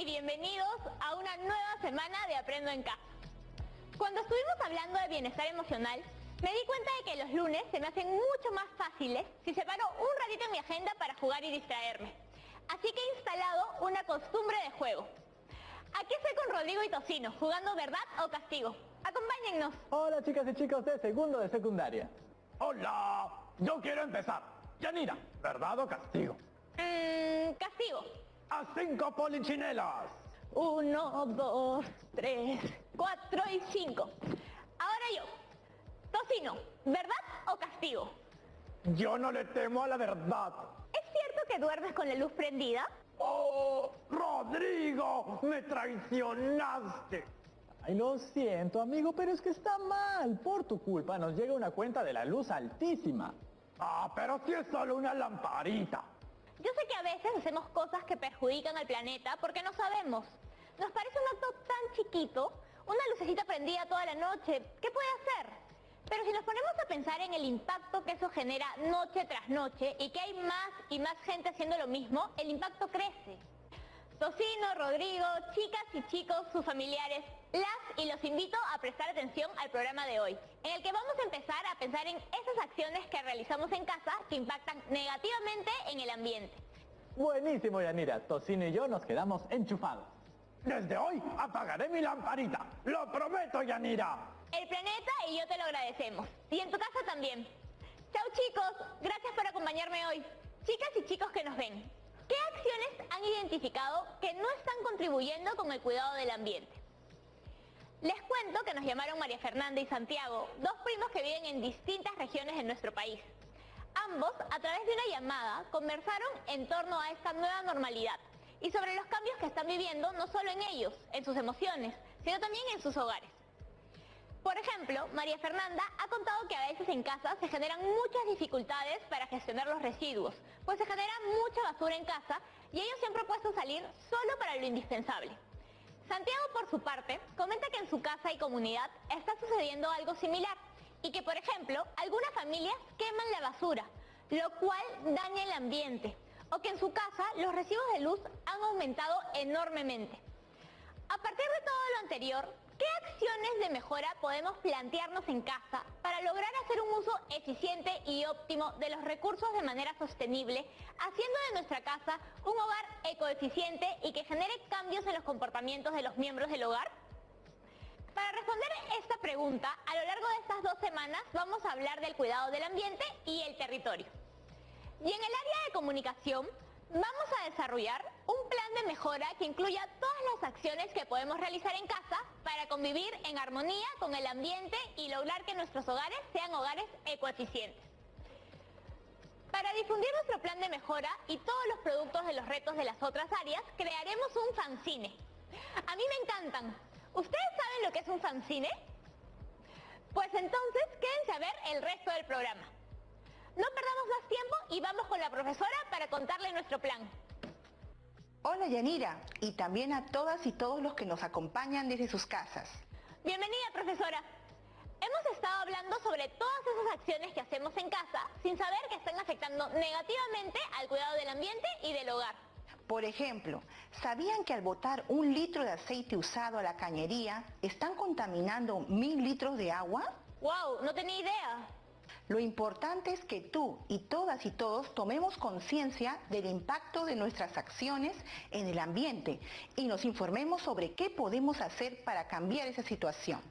y bienvenidos a una nueva semana de Aprendo en Casa. Cuando estuvimos hablando de bienestar emocional, me di cuenta de que los lunes se me hacen mucho más fáciles si separo un ratito en mi agenda para jugar y distraerme. Así que he instalado una costumbre de juego. Aquí estoy con Rodrigo y Tocino, jugando verdad o castigo. Acompáñennos. Hola chicas y chicos de segundo de secundaria. Hola, yo quiero empezar. Yanira, ¿verdad o castigo? Castigo. A 5 polichinelas. 1, 2, 3, 4 y 5. Ahora yo. Tocino, ¿verdad o castigo? Yo no le temo a la verdad. ¿Es cierto que duermes con la luz prendida? ¡Oh, Rodrigo! ¡Me traicionaste! Ay, lo siento amigo, pero es que está mal. Por tu culpa nos llega una cuenta de la luz altísima. Ah, pero si es solo una lamparita. Yo sé que a veces hacemos cosas que perjudican al planeta porque no sabemos. Nos parece un acto tan chiquito, una lucecita prendida toda la noche, ¿qué puede hacer? Pero si nos ponemos a pensar en el impacto que eso genera noche tras noche y que hay más y más gente haciendo lo mismo, el impacto crece. Tocino, Rodrigo, chicas y chicos, sus familiares, las y los invito a prestar atención al programa de hoy, en el que vamos a empezar a pensar en esas acciones que realizamos en casa que impactan negativamente en el ambiente. Buenísimo Yanira, Tocino y yo nos quedamos enchufados. Desde hoy apagaré mi lamparita. ¡Lo prometo, Yanira! El planeta y yo te lo agradecemos. Y en tu casa también. Chao chicos, gracias por acompañarme hoy. Chicas y chicos que nos ven, ¿qué acciones han identificado que no están contribuyendo con el cuidado del ambiente? Les cuento que nos llamaron María Fernanda y Santiago, dos primos que viven en distintas regiones de nuestro país. Ambos, a través de una llamada, conversaron en torno a esta nueva normalidad y sobre los cambios que están viviendo no solo en ellos, en sus emociones, sino también en sus hogares. Por ejemplo, María Fernanda ha contado que a veces en casa se generan muchas dificultades para gestionar los residuos, pues se genera mucha basura en casa y ellos se han propuesto salir solo para lo indispensable. Santiago, por su parte, comenta que en su casa y comunidad está sucediendo algo similar y que, por ejemplo, algunas familias queman la basura, lo cual daña el ambiente, o que en su casa los recibos de luz han aumentado enormemente. A partir de todo lo anterior, ¿qué acciones de mejora podemos plantearnos en casa para lograr hacer un uso eficiente y óptimo de los recursos de manera sostenible, haciendo de nuestra casa un hogar ecoeficiente y que genere cambios en los comportamientos de los miembros del hogar? Para responder esta pregunta, a lo largo de estas 2 semanas vamos a hablar del cuidado del ambiente y el territorio. Y en el área de comunicación, vamos a desarrollar un plan de mejora que incluya todas las acciones que podemos realizar en casa para convivir en armonía con el ambiente y lograr que nuestros hogares sean hogares ecoeficientes. Para difundir nuestro plan de mejora y todos los productos de los retos de las otras áreas, crearemos un fanzine. A mí me encantan. ¿Ustedes saben lo que es un fanzine? Pues entonces quédense a ver el resto del programa. No perdamos más tiempo y vamos con la profesora para contarle nuestro plan. Hola Yanira, y también a todas y todos los que nos acompañan desde sus casas. Bienvenida, profesora. Hemos estado hablando sobre todas esas acciones que hacemos en casa sin saber que están afectando negativamente al cuidado del ambiente y del hogar. Por ejemplo, ¿sabían que al botar 1 litro de aceite usado a la cañería están contaminando 1000 litros de agua? ¡Wow! No tenía idea. Lo importante es que tú y todas y todos tomemos conciencia del impacto de nuestras acciones en el ambiente y nos informemos sobre qué podemos hacer para cambiar esa situación.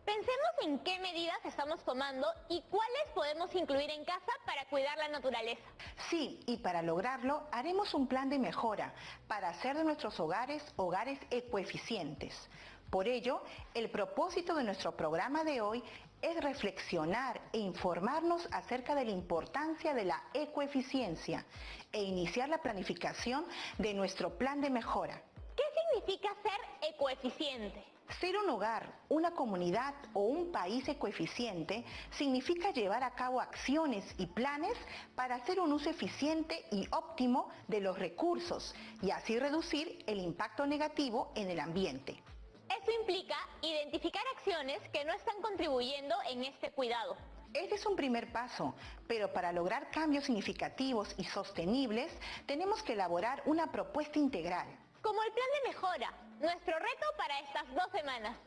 Pensemos en qué medidas estamos tomando y cuáles podemos incluir en casa para cuidar la naturaleza. Sí, y para lograrlo haremos un plan de mejora para hacer de nuestros hogares hogares ecoeficientes. Por ello, el propósito de nuestro programa de hoy es reflexionar e informarnos acerca de la importancia de la ecoeficiencia e iniciar la planificación de nuestro plan de mejora. ¿Qué significa ser ecoeficiente? Ser un hogar, una comunidad o un país ecoeficiente significa llevar a cabo acciones y planes para hacer un uso eficiente y óptimo de los recursos y así reducir el impacto negativo en el ambiente. Esto implica identificar acciones que no están contribuyendo en este cuidado. Este es un primer paso, pero para lograr cambios significativos y sostenibles tenemos que elaborar una propuesta integral. como el plan de mejora, nuestro reto para estas 2 semanas.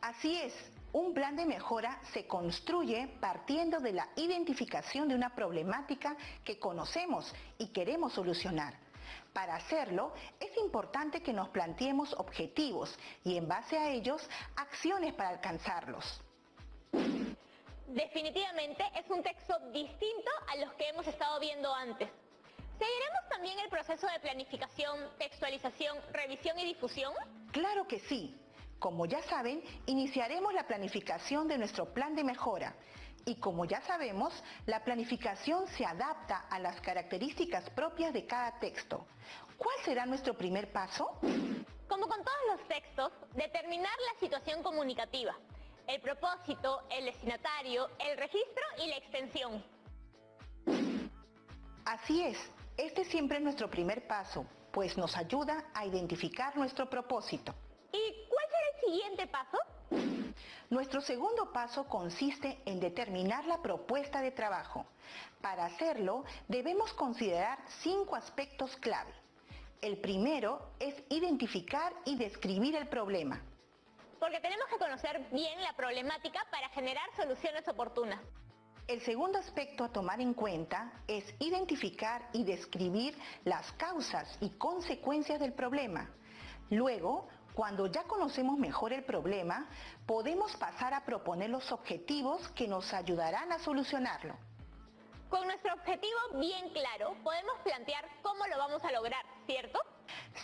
Así es, un plan de mejora se construye partiendo de la identificación de una problemática que conocemos y queremos solucionar. Para hacerlo, es importante que nos planteemos objetivos y en base a ellos, acciones para alcanzarlos. Definitivamente es un texto distinto a los que hemos estado viendo antes. ¿Seguiremos también el proceso de planificación, textualización, revisión y difusión? Claro que sí. Como ya saben, iniciaremos la planificación de nuestro plan de mejora. Y como ya sabemos, la planificación se adapta a las características propias de cada texto. ¿Cuál será nuestro primer paso? Como con todos los textos, determinar la situación comunicativa, el propósito, el destinatario, el registro y la extensión. Así es, este siempre es nuestro primer paso, pues nos ayuda a identificar nuestro propósito. ¿Y cuál será el siguiente paso? Nuestro segundo paso consiste en determinar la propuesta de trabajo. Para hacerlo, debemos considerar 5 aspectos clave. El primero es identificar y describir el problema. Porque tenemos que conocer bien la problemática para generar soluciones oportunas. El segundo aspecto a tomar en cuenta es identificar y describir las causas y consecuencias del problema. Luego, cuando ya conocemos mejor el problema, podemos pasar a proponer los objetivos que nos ayudarán a solucionarlo. Con nuestro objetivo bien claro, podemos plantear cómo lo vamos a lograr, ¿cierto?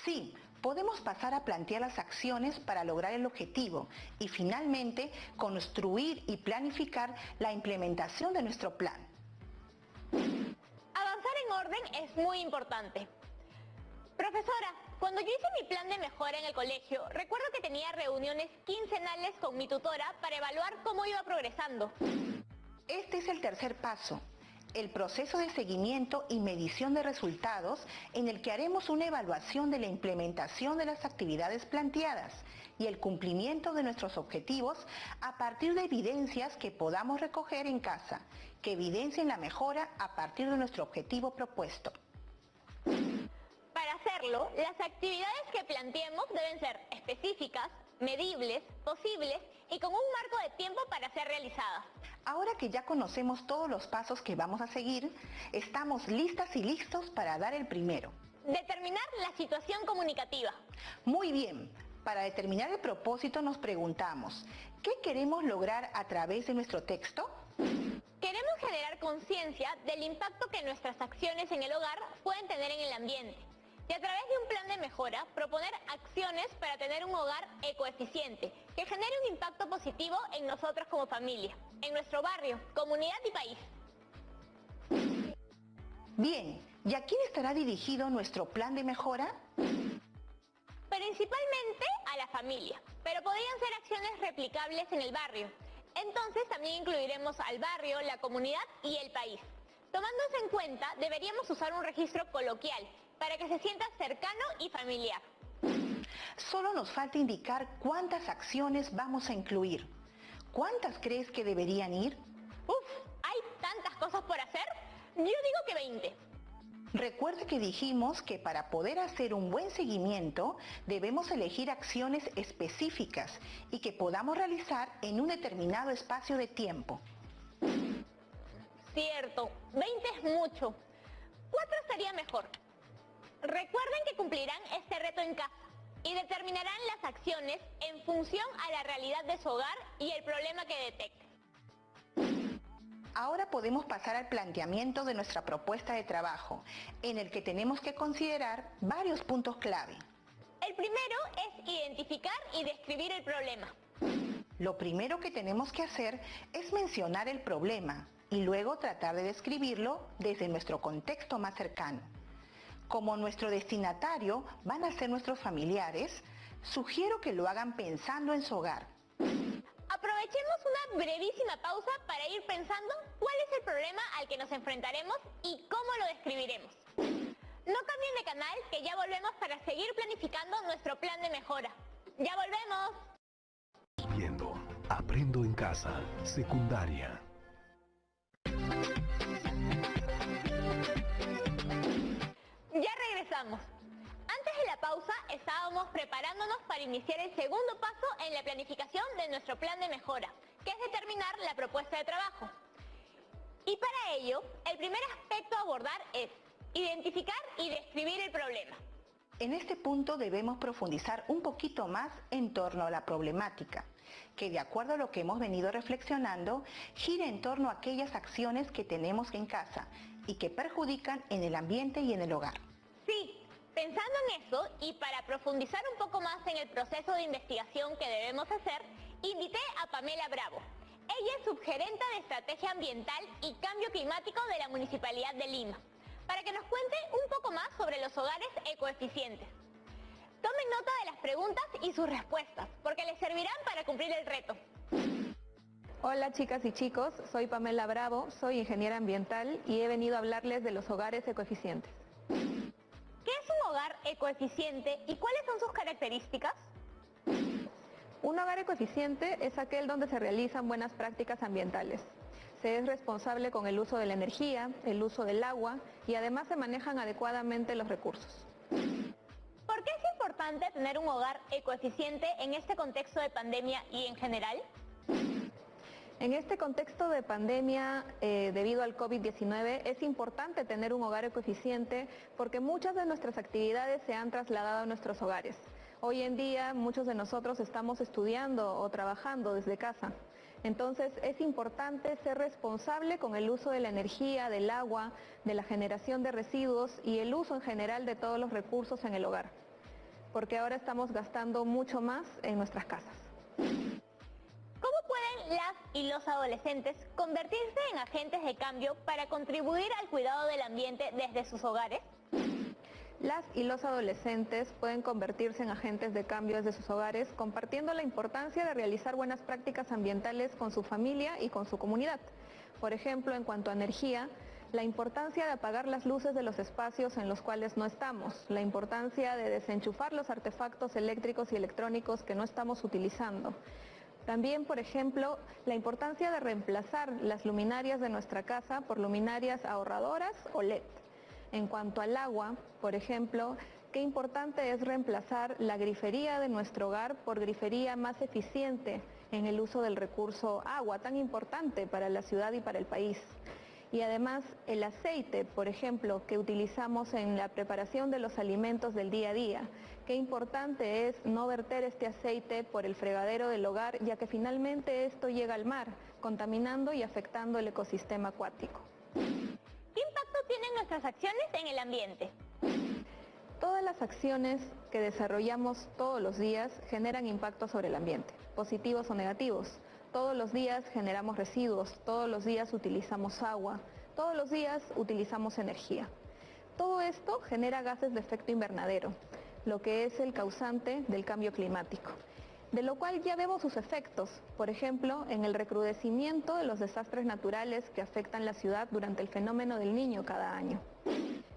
Sí, podemos pasar a plantear las acciones para lograr el objetivo y finalmente construir y planificar la implementación de nuestro plan. Avanzar en orden es muy importante. Profesora, cuando yo hice mi plan de mejora en el colegio, recuerdo que tenía reuniones quincenales con mi tutora para evaluar cómo iba progresando. Este es el tercer paso, el proceso de seguimiento y medición de resultados en el que haremos una evaluación de la implementación de las actividades planteadas y el cumplimiento de nuestros objetivos a partir de evidencias que podamos recoger en casa, que evidencien la mejora a partir de nuestro objetivo propuesto. Para hacerlo, las actividades que planteemos deben ser específicas, medibles, posibles y con un marco de tiempo para ser realizadas. Ahora que ya conocemos todos los pasos que vamos a seguir, estamos listas y listos para dar el primero. Determinar la situación comunicativa. Muy bien, para determinar el propósito nos preguntamos, ¿qué queremos lograr a través de nuestro texto? Queremos generar conciencia del impacto que nuestras acciones en el hogar pueden tener en el ambiente. Y a través de un plan de mejora, proponer acciones para tener un hogar ecoeficiente, que genere un impacto positivo en nosotros como familia, en nuestro barrio, comunidad y país. Bien, ¿y a quién estará dirigido nuestro plan de mejora? Principalmente a la familia, pero podrían ser acciones replicables en el barrio. Entonces también incluiremos al barrio, la comunidad y el país. Tomándose en cuenta, deberíamos usar un registro coloquial, para que se sienta cercano y familiar. Solo nos falta indicar cuántas acciones vamos a incluir. ¿Cuántas crees que deberían ir? ¿Hay tantas cosas por hacer? Yo digo que 20. Recuerde que dijimos que para poder hacer un buen seguimiento debemos elegir acciones específicas y que podamos realizar en un determinado espacio de tiempo. Cierto, 20 es mucho. 4 estaría mejor. Recuerden que cumplirán este reto en casa y determinarán las acciones en función a la realidad de su hogar y el problema que detecten. Ahora podemos pasar al planteamiento de nuestra propuesta de trabajo, en el que tenemos que considerar varios puntos clave. El primero es identificar y describir el problema. Lo primero que tenemos que hacer es mencionar el problema y luego tratar de describirlo desde nuestro contexto más cercano. Como nuestro destinatario van a ser nuestros familiares, sugiero que lo hagan pensando en su hogar. Aprovechemos una brevísima pausa para ir pensando cuál es el problema al que nos enfrentaremos y cómo lo describiremos. No cambien de canal, que ya volvemos para seguir planificando nuestro plan de mejora. ¡Ya volvemos! Viendo, aprendo en casa, secundaria. Ya regresamos. Antes de la pausa pausa estábamos preparándonos para iniciar el segundo paso en la planificación de nuestro plan de mejora, que es determinar la propuesta de trabajo. Y para ello, el primer aspecto a abordar es identificar y describir el problema. En este punto debemos profundizar un poquito más en torno a la problemática, que de acuerdo a lo que hemos venido reflexionando, gira en torno a aquellas acciones que tenemos en casa y que perjudican en el ambiente y en el hogar. Sí, pensando en eso y para profundizar un poco más en el proceso de investigación que debemos hacer, invité a Pamela Bravo. Ella es subgerenta de Estrategia Ambiental y Cambio Climático de la Municipalidad de Lima, para que nos cuente un poco más sobre los hogares ecoeficientes. Tomen nota de las preguntas y sus respuestas, porque les servirán para cumplir el reto. Hola chicas y chicos, soy Pamela Bravo, soy ingeniera ambiental y he venido a hablarles de los hogares ecoeficientes. ¿Qué es un hogar ecoeficiente y cuáles son sus características? Un hogar ecoeficiente es aquel donde se realizan buenas prácticas ambientales. Se es responsable con el uso de la energía, el uso del agua y además se manejan adecuadamente los recursos. ¿Por qué es importante tener un hogar ecoeficiente en este contexto de pandemia y en general? En este contexto de pandemia debido al COVID-19 es importante tener un hogar ecoeficiente porque muchas de nuestras actividades se han trasladado a nuestros hogares. Hoy en día muchos de nosotros estamos estudiando o trabajando desde casa. Entonces es importante ser responsable con el uso de la energía, del agua, de la generación de residuos y el uso en general de todos los recursos en el hogar, porque ahora estamos gastando mucho más en nuestras casas. ¿Cómo pueden las y los adolescentes convertirse en agentes de cambio para contribuir al cuidado del ambiente desde sus hogares? Las y los adolescentes pueden convertirse en agentes de cambio desde sus hogares compartiendo la importancia de realizar buenas prácticas ambientales con su familia y con su comunidad. Por ejemplo, en cuanto a energía, la importancia de apagar las luces de los espacios en los cuales no estamos, la importancia de desenchufar los artefactos eléctricos y electrónicos que no estamos utilizando. También, por ejemplo, la importancia de reemplazar las luminarias de nuestra casa por luminarias ahorradoras o LED. En cuanto al agua, por ejemplo, qué importante es reemplazar la grifería de nuestro hogar por grifería más eficiente en el uso del recurso agua, tan importante para la ciudad y para el país. Y además el aceite, por ejemplo, que utilizamos en la preparación de los alimentos del día a día. Qué importante es no verter este aceite por el fregadero del hogar, ya que finalmente esto llega al mar, contaminando y afectando el ecosistema acuático. ¿Qué impacto tienen nuestras acciones en el ambiente? Todas las acciones que desarrollamos todos los días generan impacto sobre el ambiente, positivos o negativos. Todos los días generamos residuos, todos los días utilizamos agua, todos los días utilizamos energía. Todo esto genera gases de efecto invernadero, lo que es el causante del cambio climático, de lo cual ya vemos sus efectos, por ejemplo, en el recrudecimiento de los desastres naturales que afectan la ciudad durante el fenómeno del Niño cada año.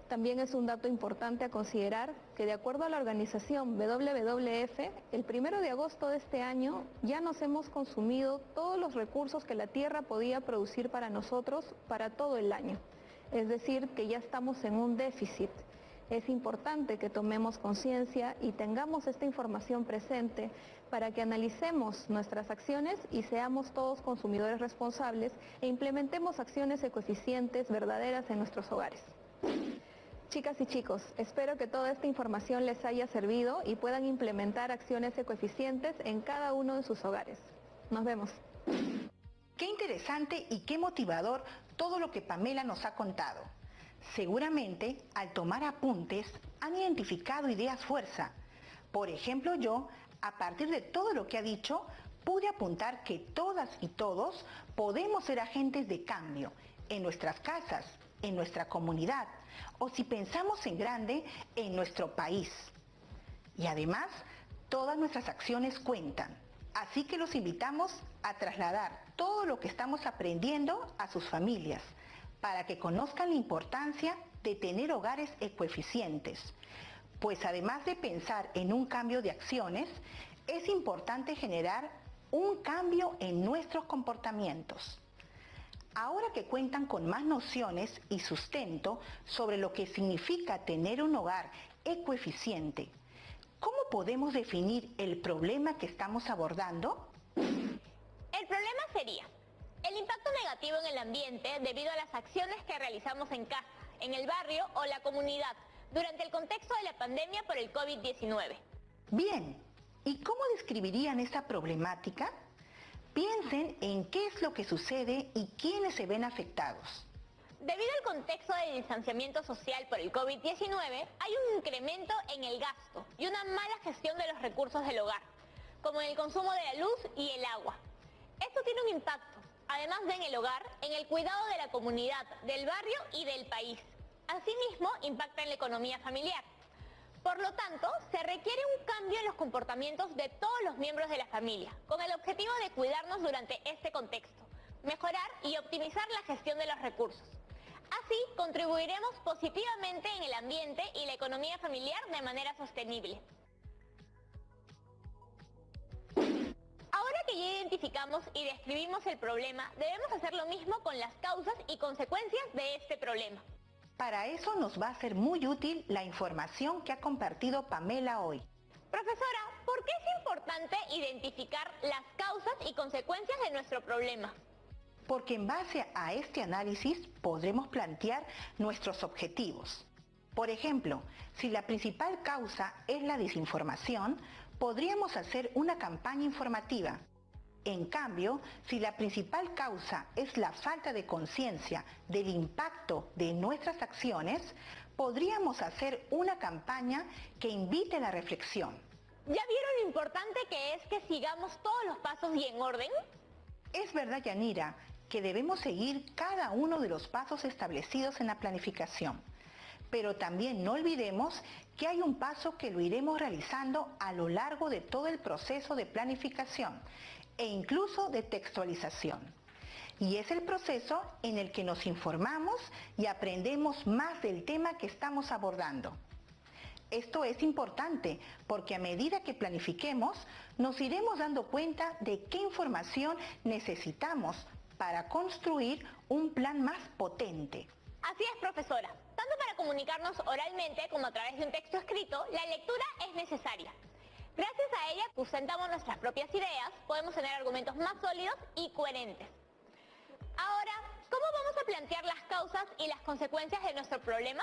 También es un dato importante a considerar que de acuerdo a la organización WWF, el 1 de agosto de este año ya nos hemos consumido todos los recursos que la Tierra podía producir para nosotros para todo el año. Es decir, que ya estamos en un déficit. Es importante que tomemos conciencia y tengamos esta información presente para que analicemos nuestras acciones y seamos todos consumidores responsables e implementemos acciones ecoeficientes verdaderas en nuestros hogares. Chicas y chicos, espero que toda esta información les haya servido y puedan implementar acciones ecoeficientes en cada uno de sus hogares. Nos vemos. Qué interesante y qué motivador todo lo que Pamela nos ha contado. Seguramente, al tomar apuntes, han identificado ideas fuerza. Por ejemplo, yo, a partir de todo lo que ha dicho, pude apuntar que todas y todos podemos ser agentes de cambio en nuestras casas, en nuestra comunidad, o si pensamos en grande, en nuestro país. Y además, todas nuestras acciones cuentan. Así que los invitamos a trasladar todo lo que estamos aprendiendo a sus familias, para que conozcan la importancia de tener hogares ecoeficientes. Pues además de pensar en un cambio de acciones, es importante generar un cambio en nuestros comportamientos. Ahora que cuentan con más nociones y sustento sobre lo que significa tener un hogar ecoeficiente, ¿Cómo podemos definir el problema que estamos abordando? El problema sería el impacto negativo en el ambiente debido a las acciones que realizamos en casa, en el barrio o la comunidad durante el contexto de la pandemia por el COVID-19. Bien, ¿y cómo describirían esta problemática? Piensen en qué es lo que sucede y quiénes se ven afectados. Debido al contexto de distanciamiento social por el COVID-19, hay un incremento en el gasto y una mala gestión de los recursos del hogar, como en el consumo de la luz y el agua. Esto tiene un impacto, además de en el hogar, en el cuidado de la comunidad, del barrio y del país. Asimismo, impacta en la economía familiar. Por lo tanto, se requiere un cambio en los comportamientos de todos los miembros de la familia, con el objetivo de cuidarnos durante este contexto, mejorar y optimizar la gestión de los recursos. Así, contribuiremos positivamente en el ambiente y la economía familiar de manera sostenible. Ahora que ya identificamos y describimos el problema, debemos hacer lo mismo con las causas y consecuencias de este problema. Para eso nos va a ser muy útil la información que ha compartido Pamela hoy. Profesora, ¿por qué es importante identificar las causas y consecuencias de nuestro problema? Porque en base a este análisis podremos plantear nuestros objetivos. Por ejemplo, si la principal causa es la desinformación, podríamos hacer una campaña informativa. En cambio, si la principal causa es la falta de conciencia del impacto de nuestras acciones, podríamos hacer una campaña que invite a la reflexión. ¿Ya vieron lo importante que es que sigamos todos los pasos y en orden? Es verdad, Yanira, que debemos seguir cada uno de los pasos establecidos en la planificación. Pero también no olvidemos que hay un paso que lo iremos realizando a lo largo de todo el proceso de planificación e incluso de textualización. Y es el proceso en el que nos informamos y aprendemos más del tema que estamos abordando. Esto es importante porque a medida que planifiquemos, nos iremos dando cuenta de qué información necesitamos para construir un plan más potente. Así es, profesora. Tanto para comunicarnos oralmente como a través de un texto escrito, la lectura es necesaria. Gracias a ella, sustentamos nuestras propias ideas, podemos tener argumentos más sólidos y coherentes. Ahora, ¿cómo vamos a plantear las causas y las consecuencias de nuestro problema?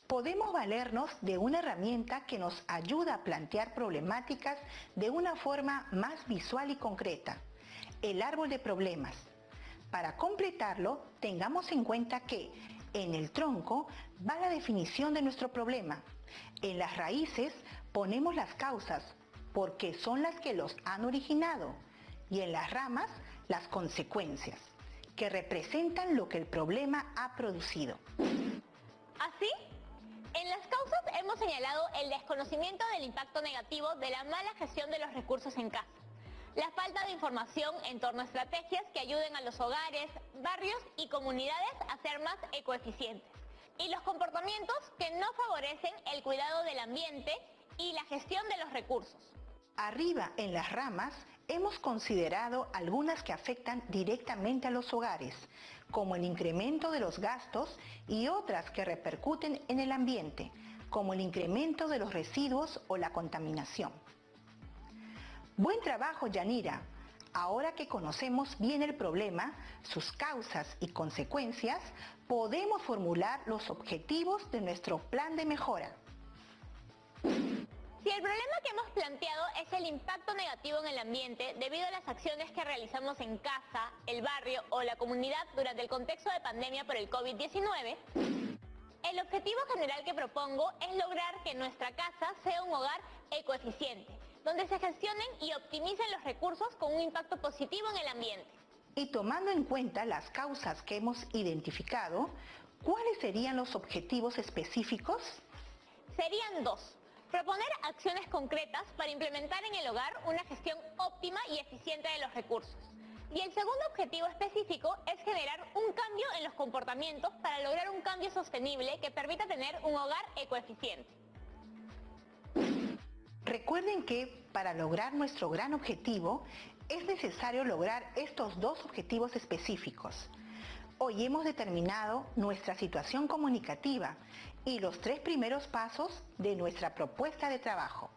Podemos valernos de una herramienta que nos ayuda a plantear problemáticas de una forma más visual y concreta, el árbol de problemas. Para completarlo, tengamos en cuenta que en el tronco va la definición de nuestro problema. En las raíces ponemos las causas, porque son las que los han originado, y en las ramas las consecuencias, que representan lo que el problema ha producido. ¿Así? En las causas hemos señalado el desconocimiento del impacto negativo de la mala gestión de los recursos en casa, la falta de información en torno a estrategias que ayuden a los hogares, barrios y comunidades a ser más ecoeficientes, y los comportamientos que no favorecen el cuidado del ambiente y la gestión de los recursos. Arriba en las ramas hemos considerado algunas que afectan directamente a los hogares, como el incremento de los gastos, y otras que repercuten en el ambiente, como el incremento de los residuos o la contaminación. Buen trabajo, Yanira. Ahora que conocemos bien el problema, sus causas y consecuencias, podemos formular los objetivos de nuestro plan de mejora. Si el problema que hemos planteado es el impacto negativo en el ambiente debido a las acciones que realizamos en casa, el barrio o la comunidad durante el contexto de pandemia por el COVID-19, el objetivo general que propongo es lograr que nuestra casa sea un hogar ecoeficiente, donde se gestionen y optimicen los recursos con un impacto positivo en el ambiente. Y tomando en cuenta las causas que hemos identificado, ¿cuáles serían los objetivos específicos? Serían dos. Proponer acciones concretas para implementar en el hogar una gestión óptima y eficiente de los recursos. Y el segundo objetivo específico es generar un cambio en los comportamientos para lograr un cambio sostenible que permita tener un hogar ecoeficiente. Recuerden que para lograr nuestro gran objetivo es necesario lograr estos dos objetivos específicos. Hoy hemos determinado nuestra situación comunicativa y los 3 primeros pasos de nuestra propuesta de trabajo.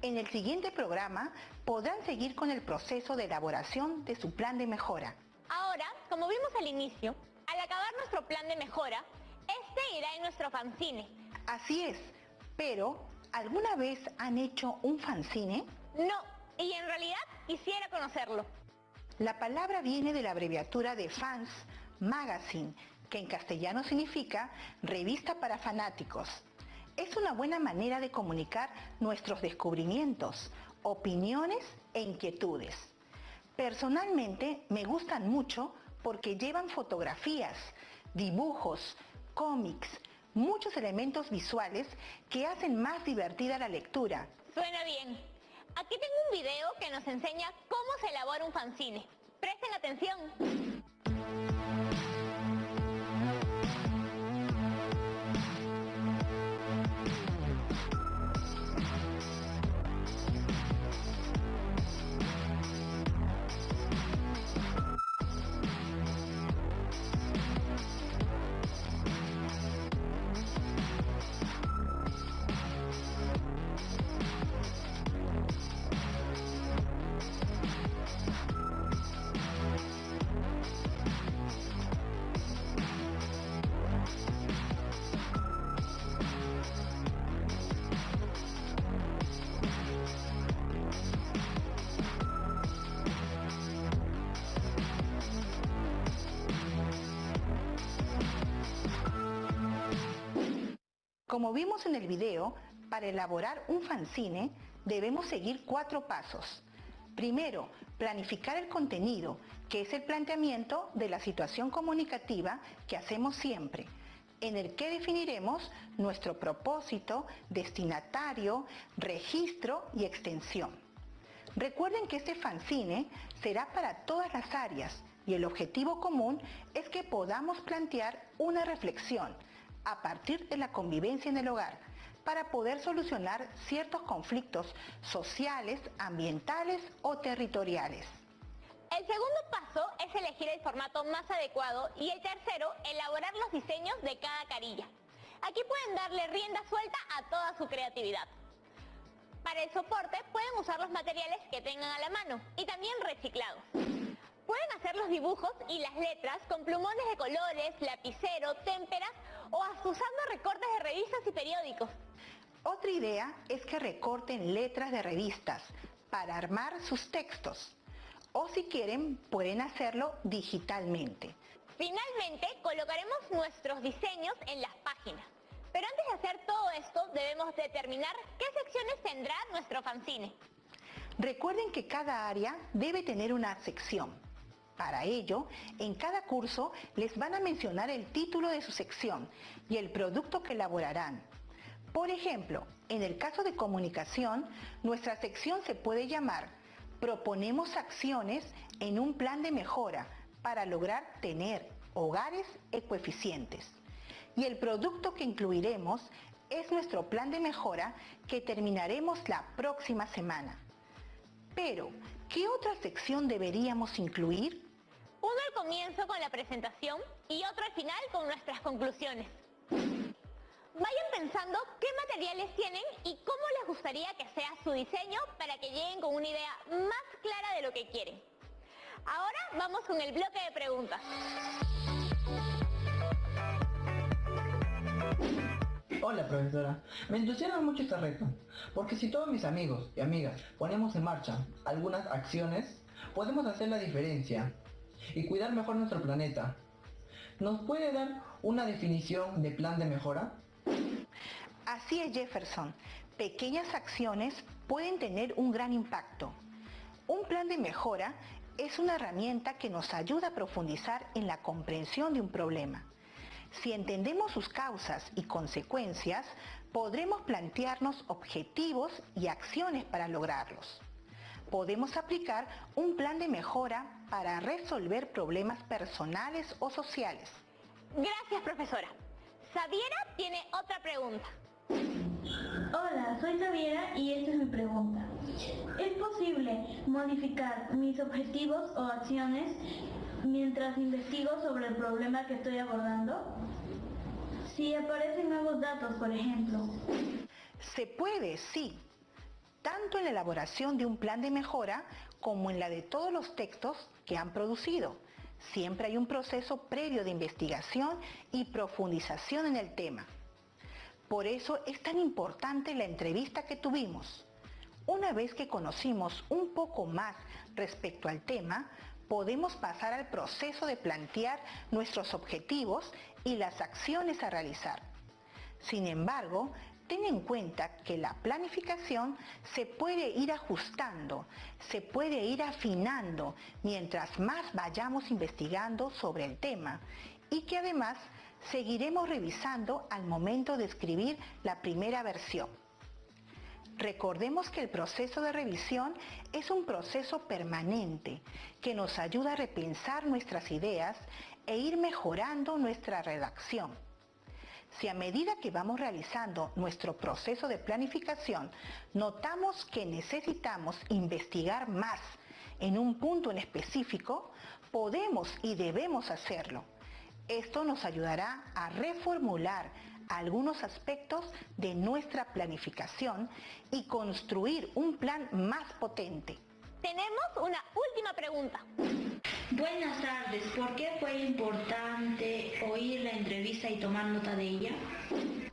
En el siguiente programa podrán seguir con el proceso de elaboración de su plan de mejora. Ahora, como vimos al inicio, al acabar nuestro plan de mejora, este irá en nuestro fanzine. Así es, pero ¿alguna vez han hecho un fanzine? No, y en realidad quisiera conocerlo. La palabra viene de la abreviatura de fans, magazine, que en castellano significa revista para fanáticos. Es una buena manera de comunicar nuestros descubrimientos, opiniones e inquietudes. Personalmente me gustan mucho porque llevan fotografías, dibujos, cómics, muchos elementos visuales que hacen más divertida la lectura. Suena bien. Aquí tengo un video que nos enseña cómo se elabora un fanzine. Presten atención. Como vimos en el video, para elaborar un fanzine debemos seguir 4 pasos. Primero, planificar el contenido, que es el planteamiento de la situación comunicativa que hacemos siempre, en el que definiremos nuestro propósito, destinatario, registro y extensión. Recuerden que este fanzine será para todas las áreas y el objetivo común es que podamos plantear una reflexión a partir de la convivencia en el hogar para poder solucionar ciertos conflictos sociales, ambientales o territoriales. El segundo paso es elegir el formato más adecuado y el tercero, elaborar los diseños de cada carilla. Aquí pueden darle rienda suelta a toda su creatividad. Para el soporte pueden usar los materiales que tengan a la mano y también reciclados. Pueden hacer los dibujos y las letras con plumones de colores, lapicero, témperas o hasta usando recortes de revistas y periódicos. Otra idea es que recorten letras de revistas para armar sus textos. O si quieren, pueden hacerlo digitalmente. Finalmente, colocaremos nuestros diseños en las páginas. Pero antes de hacer todo esto, debemos determinar qué secciones tendrá nuestro fanzine. Recuerden que cada área debe tener una sección. Para ello, en cada curso les van a mencionar el título de su sección y el producto que elaborarán. Por ejemplo, en el caso de comunicación, nuestra sección se puede llamar Proponemos acciones en un plan de mejora para lograr tener hogares ecoeficientes. Y el producto que incluiremos es nuestro plan de mejora que terminaremos la próxima semana. Pero, ¿qué otra sección deberíamos incluir? Uno al comienzo con la presentación y otro al final con nuestras conclusiones. Vayan pensando qué materiales tienen y cómo les gustaría que sea su diseño para que lleguen con una idea más clara de lo que quieren. Ahora vamos con el bloque de preguntas. Hola profesora, me entusiasma mucho este reto, porque si todos mis amigos y amigas ponemos en marcha algunas acciones, podemos hacer la diferencia y cuidar mejor nuestro planeta. ¿Nos puede dar una definición de plan de mejora? Así es, Jefferson. Pequeñas acciones pueden tener un gran impacto. Un plan de mejora es una herramienta que nos ayuda a profundizar en la comprensión de un problema. Si entendemos sus causas y consecuencias, podremos plantearnos objetivos y acciones para lograrlos. Podemos aplicar un plan de mejora para resolver problemas personales o sociales. Gracias, profesora. Xaviera tiene otra pregunta. Hola, soy Xaviera y esta es mi pregunta. ¿Es posible modificar mis objetivos o acciones mientras investigo sobre el problema que estoy abordando? Si aparecen nuevos datos, por ejemplo. Se puede, sí, tanto en la elaboración de un plan de mejora como en la de todos los textos que han producido. Siempre hay un proceso previo de investigación y profundización en el tema. Por eso es tan importante la entrevista que tuvimos. Una vez que conocimos un poco más respecto al tema, podemos pasar al proceso de plantear nuestros objetivos y las acciones a realizar. Sin embargo, ten en cuenta que la planificación se puede ir ajustando, se puede ir afinando mientras más vayamos investigando sobre el tema y que además seguiremos revisando al momento de escribir la primera versión. Recordemos que el proceso de revisión es un proceso permanente que nos ayuda a repensar nuestras ideas e ir mejorando nuestra redacción. Si a medida que vamos realizando nuestro proceso de planificación notamos que necesitamos investigar más en un punto en específico, podemos y debemos hacerlo. Esto nos ayudará a reformular algunos aspectos de nuestra planificación y construir un plan más potente. Tenemos una última pregunta. Buenas tardes, ¿por qué fue importante oír la entrevista y tomar nota de ella?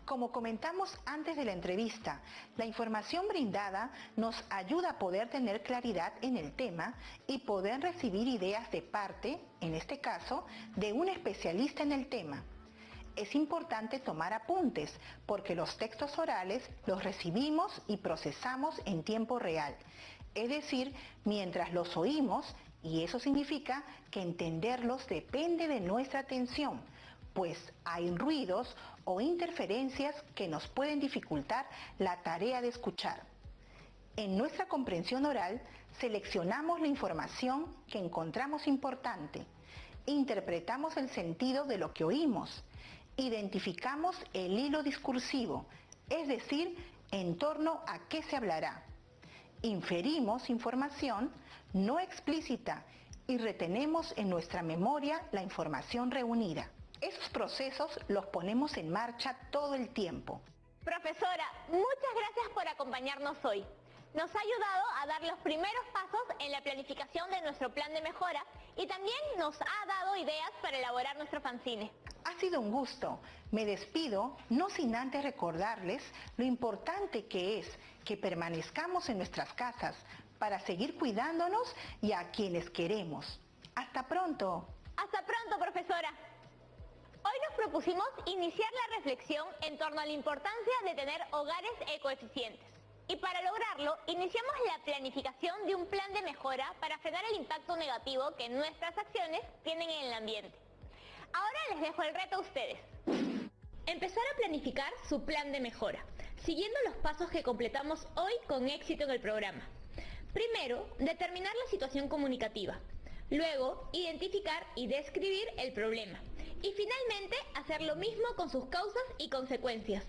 Como comentamos antes de la entrevista, la información brindada nos ayuda a poder tener claridad en el tema y poder recibir ideas de parte, en este caso, de un especialista en el tema. Es importante tomar apuntes porque los textos orales los recibimos y procesamos en tiempo real, es decir, mientras los oímos, y eso significa que entenderlos depende de nuestra atención, pues hay ruidos o interferencias que nos pueden dificultar la tarea de escuchar. En nuestra comprensión oral, seleccionamos la información que encontramos importante, interpretamos el sentido de lo que oímos, identificamos el hilo discursivo, es decir, en torno a qué se hablará. Inferimos información no explícita y retenemos en nuestra memoria la información reunida. Esos procesos los ponemos en marcha todo el tiempo. Profesora, muchas gracias por acompañarnos hoy. Nos ha ayudado a dar los primeros pasos en la planificación de nuestro plan de mejora y también nos ha dado ideas para elaborar nuestro fanzine. Ha sido un gusto. Me despido, no sin antes recordarles lo importante que es que permanezcamos en nuestras casas para seguir cuidándonos y a quienes queremos. ¡Hasta pronto! ¡Hasta pronto, profesora! Hoy nos propusimos iniciar la reflexión en torno a la importancia de tener hogares ecoeficientes. Y para lograrlo, iniciamos la planificación de un plan de mejora para frenar el impacto negativo que nuestras acciones tienen en el ambiente. Ahora les dejo el reto a ustedes. Empezar a planificar su plan de mejora, siguiendo los pasos que completamos hoy con éxito en el programa. Primero, determinar la situación comunicativa. Luego, identificar y describir el problema. Y finalmente, hacer lo mismo con sus causas y consecuencias.